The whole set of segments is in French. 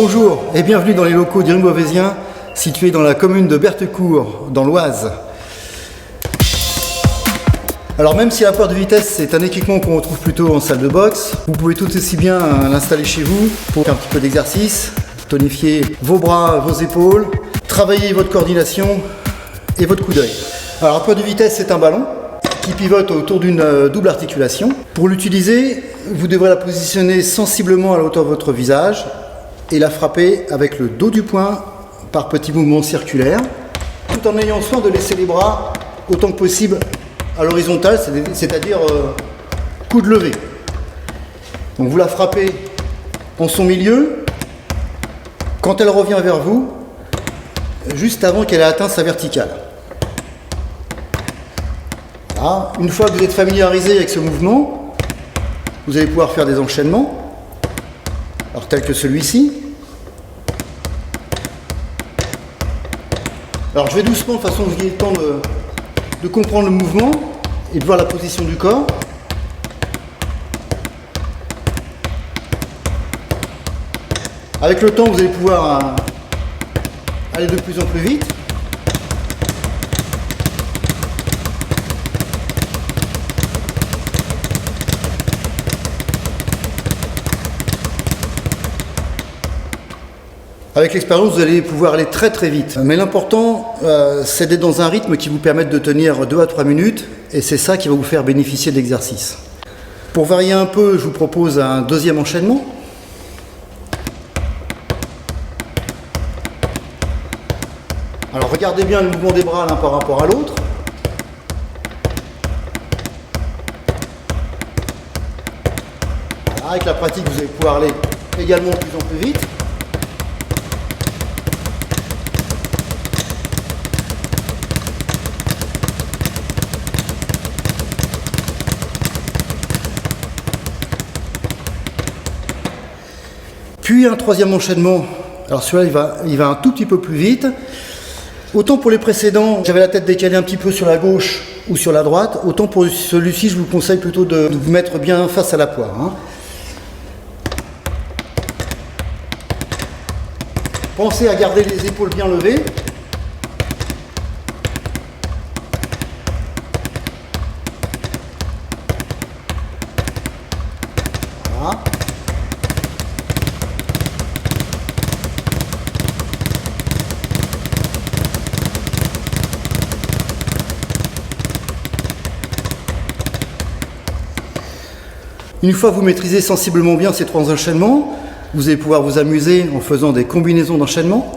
Bonjour et bienvenue dans les locaux d'Éric Beauvaisien, situés dans la commune de Berthecourt, dans l'Oise. Alors même si la poire de vitesse est un équipement qu'on retrouve plutôt en salle de boxe, vous pouvez tout aussi bien l'installer chez vous pour faire un petit peu d'exercice, tonifier vos bras, vos épaules, travailler votre coordination et votre coup d'œil. Alors la poire de vitesse, c'est un ballon qui pivote autour d'une double articulation. Pour l'utiliser, vous devrez la positionner sensiblement à la hauteur de votre visage et la frapper avec le dos du poing par petits mouvements circulaires, tout en ayant soin de laisser les bras autant que possible à l'horizontale, c'est-à-dire coup de levée. Donc vous la frappez en son milieu, quand elle revient vers vous, juste avant qu'elle ait atteint sa verticale. Voilà. Une fois que vous êtes familiarisé avec ce mouvement, vous allez pouvoir faire des enchaînements, alors tels que celui-ci. Alors je vais doucement de façon que vous ayez le temps de comprendre le mouvement et de voir la position du corps. Avec le temps, vous allez pouvoir aller de plus en plus vite. Avec l'expérience, vous allez pouvoir aller très très vite. Mais l'important, c'est d'être dans un rythme qui vous permette de tenir 2 à 3 minutes, et c'est ça qui va vous faire bénéficier de l'exercice. Pour varier un peu, je vous propose un deuxième enchaînement. Alors regardez bien le mouvement des bras l'un par rapport à l'autre. Voilà, avec la pratique, vous allez pouvoir aller également de plus en plus vite. Puis un troisième enchaînement, alors celui-là il va un tout petit peu plus vite. Autant pour les précédents, j'avais la tête décalée un petit peu sur la gauche ou sur la droite, autant pour celui-ci je vous conseille plutôt de vous mettre bien face à la poire. Pensez à garder les épaules bien levées. Voilà. Une fois que vous maîtrisez sensiblement bien ces 3 enchaînements, vous allez pouvoir vous amuser en faisant des combinaisons d'enchaînements.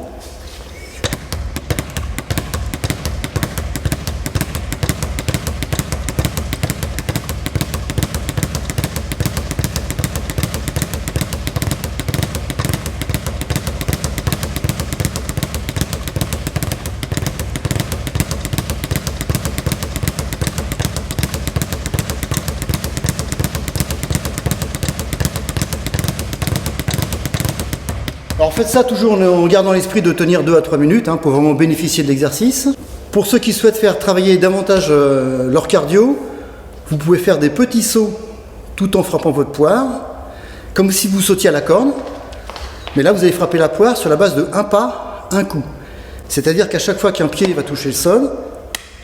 Alors faites ça toujours en gardant l'esprit de tenir 2 à 3 minutes pour vraiment bénéficier de l'exercice. Pour ceux qui souhaitent faire travailler davantage leur cardio, vous pouvez faire des petits sauts tout en frappant votre poire, comme si vous sautiez à la corde. Mais là, vous allez frapper la poire sur la base de un pas, un coup. C'est-à-dire qu'à chaque fois qu'un pied va toucher le sol,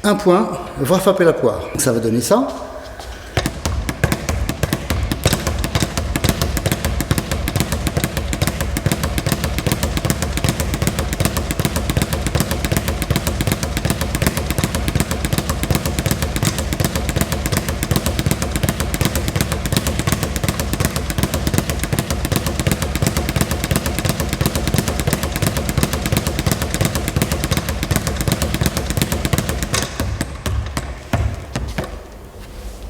un point va frapper la poire. Ça va donner ça.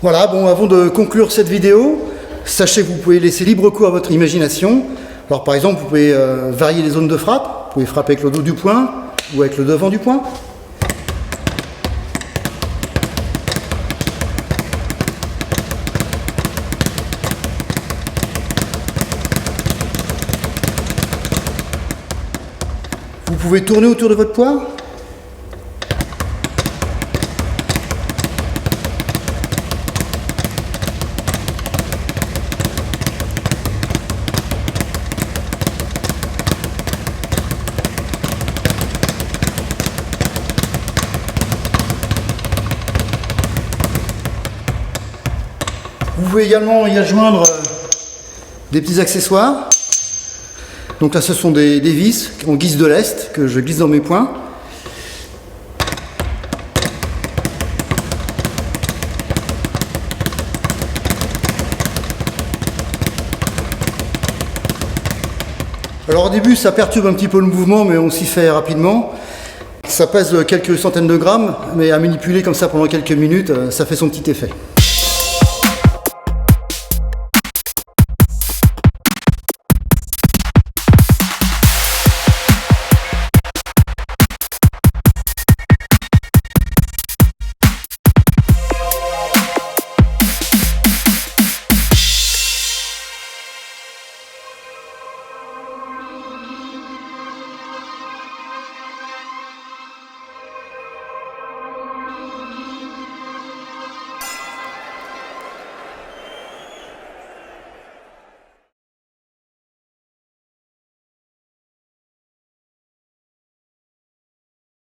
Voilà, bon, avant de conclure cette vidéo, sachez que vous pouvez laisser libre cours à votre imagination. Alors par exemple, vous pouvez varier les zones de frappe, vous pouvez frapper avec le dos du poing ou avec le devant du poing. Vous pouvez tourner autour de votre poire. Vous pouvez également y adjoindre des petits accessoires. Donc là ce sont des vis en guise de lest que je glisse dans mes poings. Alors au début ça perturbe un petit peu le mouvement, mais on s'y fait rapidement. Ça pèse quelques centaines de grammes, mais à manipuler comme ça pendant quelques minutes, ça fait son petit effet.